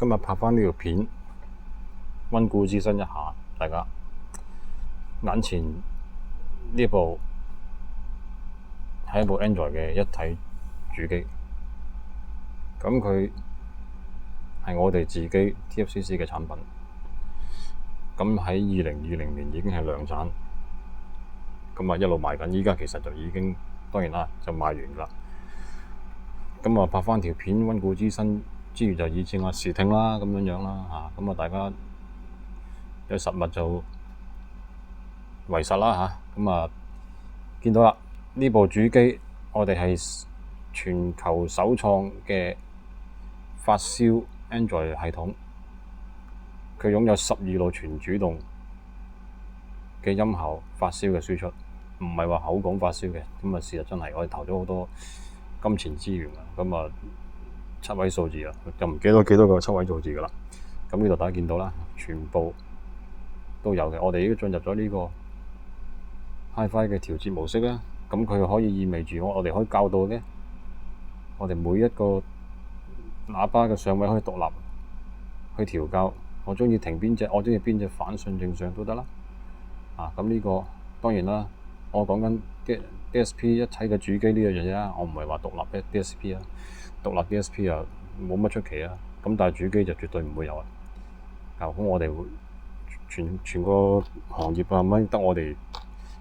今日拍翻呢條片，溫故知新一下，大家眼前呢部係一部 Android 嘅一體主機，咁佢係我哋自己 TFCC 嘅產品，咁喺2020年已經係量產，咁一路賣緊，依家其實就已經當然啦，就賣完啦。咁拍翻條片，溫故知新之餘就以正視聽啦，咁樣啦嚇。咁大家有實物就為實啦嚇。咁見到啦，呢部主機我哋係全球首創嘅發燒 Android 系統，佢擁有12路全主動嘅音效發燒嘅輸出，唔係話口講發燒嘅。咁事實真係我哋投咗好多金錢資源啊，咁7位數字啊，就唔記得幾多個7位數字噶啦。咁呢度大家見到啦，全部都有嘅。我哋已經進入咗呢個 Hi-Fi 嘅調節模式啦。咁佢可以意味住我哋可以校到嘅，我哋每一個喇叭嘅上位可以獨立去調校。我鍾意停邊隻，我鍾意邊隻反順正上都得啦。咁呢個當然啦，我講緊 DSP 一體嘅主機呢樣嘢啊，我唔係話獨立嘅 DSP 啊，獨立 DSP 啊冇乜出奇啊。咁但係主機就絕對唔會有啊。咁我哋會全個行業啊，咪得我哋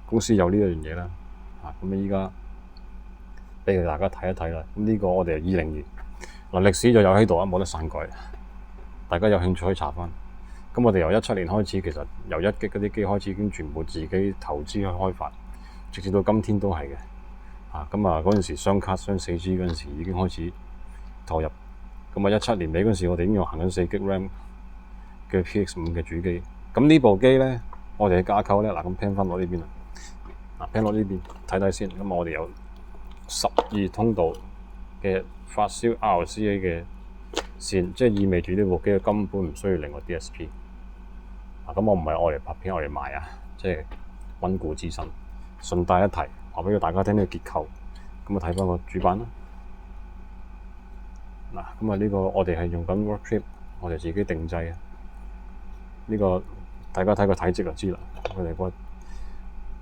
公司有呢樣嘢啦。咁依家俾大家睇一睇啦。咁呢個我哋係20年嗱，歷史就有喺度啊，冇得篡改。大家有興趣可以查翻。咁我哋由17年開始，其實由1G嗰啲機開始已經全部自己投資去開發，直至到今天都係嘅。嗰陣時雙卡雙 4G 嗰陣時已經開始投入。咁17年尾嗰陣時，我哋已經用行緊4G RAM 嘅 PX5 嘅主機。咁呢部機咧，我哋嘅架構咧，咁 pan 翻落呢邊啦。pan 落呢邊睇睇先。咁我哋有12通道嘅發燒 RCA 嘅線，即係意味住呢部機根本唔需要另外 DSP。咁我唔係愛嚟拍片，愛嚟賣啊，即係溫故知新。順帶一提，話俾大家聽呢個結構。咁睇翻個主板啦。呢個我哋係用緊 Worktrip， 我哋自己定製嘅。呢個大家睇個體積就知啦。佢哋個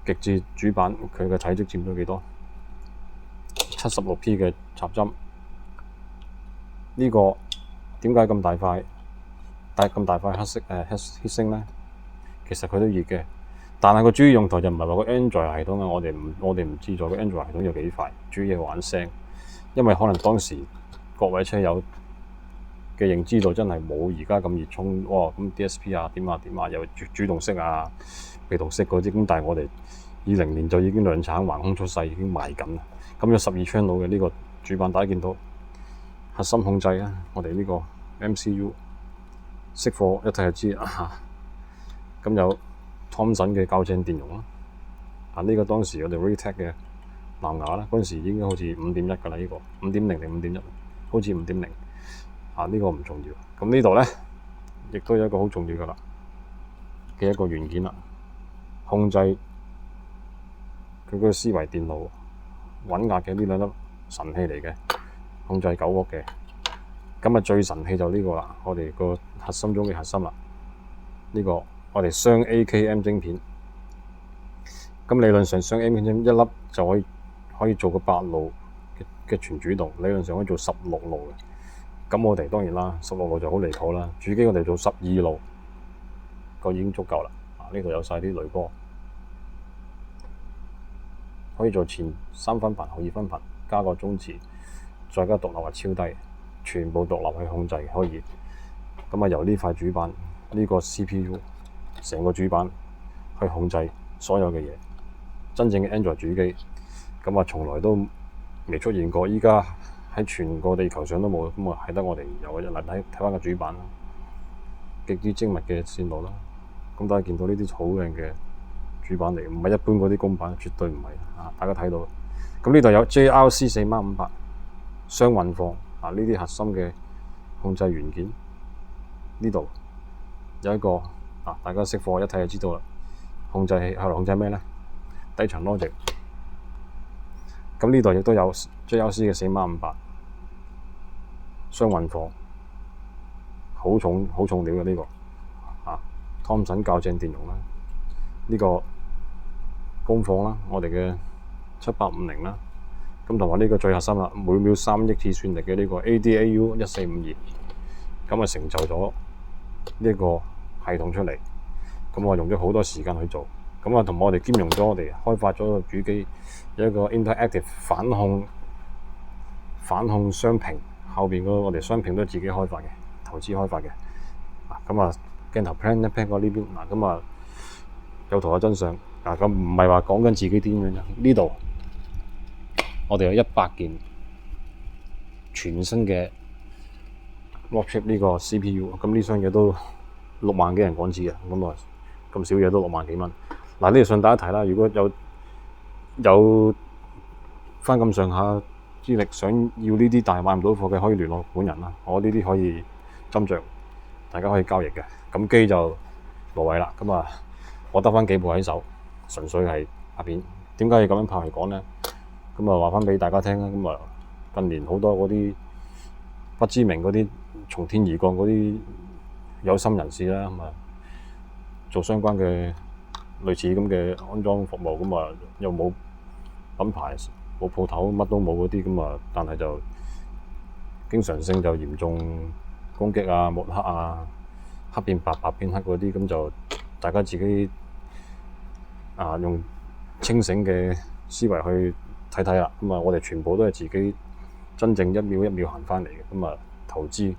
極致主板，佢嘅體積佔咗幾多？76P 嘅插針。呢個點解咁大塊？咁大塊黑色heat sink咧？其實佢都熱嘅，但係個主要用途就唔係話個 Android 系統啊。我哋唔知道個 Android 系統有幾快，主要係玩聲。因為可能當時各位車友嘅認知度真係冇而家咁熱衷。哇！咁 DSP 點又主動式啊、被動式嗰啲。咁但係我哋20年就已經量產，橫空出世，已經賣緊啦。咁有12 channel 嘅呢個主板，大家見到核心控制啊，我哋呢個 MCU 識貨一睇就知啊。咁有 Thomson 嘅校正電容啦。呢個當時我哋 Raytech 嘅藍牙啦，嗰陣時已經好似 5.1 㗎啦。呢個 5.0 定 5.1， 好似 5.0。呢個唔重要。咁呢度咧，亦都有一個好重要嘅一個元件啦，控制佢個思維電腦穩壓嘅呢兩粒神器嚟嘅，控制9伏嘅。咁最神器就呢個啦，我哋個核心中嘅核心啦。呢個我哋雙 AKM 晶片。咁理論上雙 AKM 晶片一粒就可以做個8路嘅全主動，理論上可以做16路嘅。咁我哋當然啦，16路就好離譜啦。主機我哋做12路，個已經足夠啦。呢度有晒啲濾波，可以做前3分頻、後2分頻，加個中持，再加獨立或超低，全部獨立去控制可以。咁由呢塊主板呢個 CPU 成個主板去控制所有嘅嘢。真正嘅 Android 主機咁從來都未出現過，依家喺全個地球上都冇。咁係得我哋有嘅。睇翻個主板啦，極之精密嘅線路啦。咁大家見到呢啲好靚嘅主板嚟，唔係一般嗰啲公版，絕對唔係。大家睇到咁呢度有 JRC 458雙運放呢啲核心嘅控制元件。呢度有一個大家識貨一睇就知道啦。控制器係控制咩咧？低層 logic。咁呢度亦都有 JRC 嘅458雙運放好重料嘅呢個湯臣校正電容啦，呢個功放啦，我哋嘅7850啦，咁同埋呢個最核心啦，每秒3億次算力嘅呢個 ADAU1452，咁啊成就咗呢個系統出嚟，咁我用咗好多時間去做，咁啊同我哋兼容咗我哋開發咗個主機有一個 interactive 反控雙屏，後邊我哋雙屏都係自己開發嘅，投資開發嘅，咁啊鏡頭 plan 一 plan 過呢邊，咁啊有圖有真相，咁唔係話講緊自己點樣啫，呢度我哋有100件全新嘅 Rockchip 呢個 CPU， 咁呢箱嘢都6萬幾人港紙啊，咁啊咁少嘢都6萬幾蚊。嗱，呢度順帶一提啦，如果有翻咁上下資歷，想要呢啲但係買唔到貨嘅，可以聯絡本人啦。我呢啲可以斟酌，大家可以交易嘅。咁機就無謂啦。咁啊，我得翻幾部喺手，純粹係拍片。點解要咁樣拍嚟講咧？咁啊話翻俾大家聽啦。咁啊近年好多嗰啲不知名嗰啲從天而降嗰啲有心人士啦，咁啊做相關嘅類似咁嘅安裝服務，咁啊又冇品牌冇鋪頭乜都冇嗰啲，咁啊但係就經常性就嚴重攻擊啊、抹黑啊、黑變白、白變黑嗰啲，咁就大家自己用清醒嘅思維去睇睇啦。咁啊我哋全部都係自己真正一秒一秒行翻嚟嘅，咁啊投資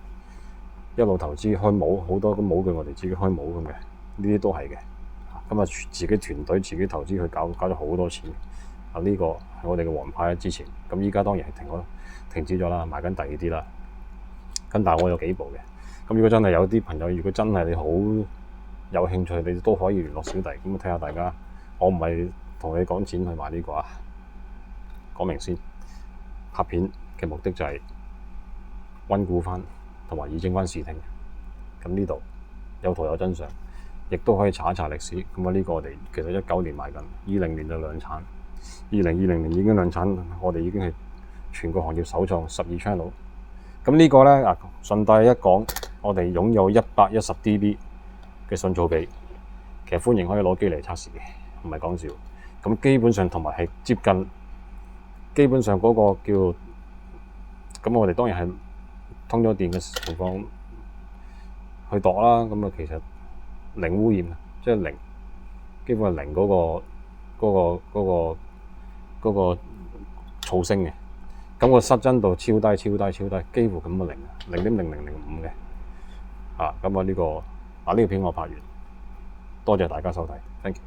一路投資開模，好多都模具我哋自己開模咁嘅，呢啲都係嘅。咁啊自己團隊自己投資去搞咗好多錢。呢個係我哋嘅王牌之前，咁依家當然係停止咗啦，買緊第二啲啦。咁但係我有幾部嘅，咁如果真係有啲朋友，如果真係你好有興趣，你都可以聯絡小弟，咁睇下大家。我唔係同你講錢去買呢個啊，講明先。拍片嘅目的就係溫故翻同埋以正翻視聽。咁呢度有圖有真相，亦都可以查一查歷史。咁啊呢個我哋其實19年買緊，20年就量產。2020年已經量產，我哋已經係全個行業首創12 channel。咁呢個咧順帶一講，我哋擁有110 dB 嘅信噪比，其實歡迎可以攞機嚟測試嘅，唔係講笑。咁基本上同埋係接近，基本上嗰個叫，咁我哋當然係通咗電嘅情況去度啦。咁啊其實零污染，即係零，基本係零嗰個噪聲嘅，咁個失真度超低，幾乎咁嘅0.0005嘅，咁啊呢個片我拍完，多謝大家收睇 ，thank you。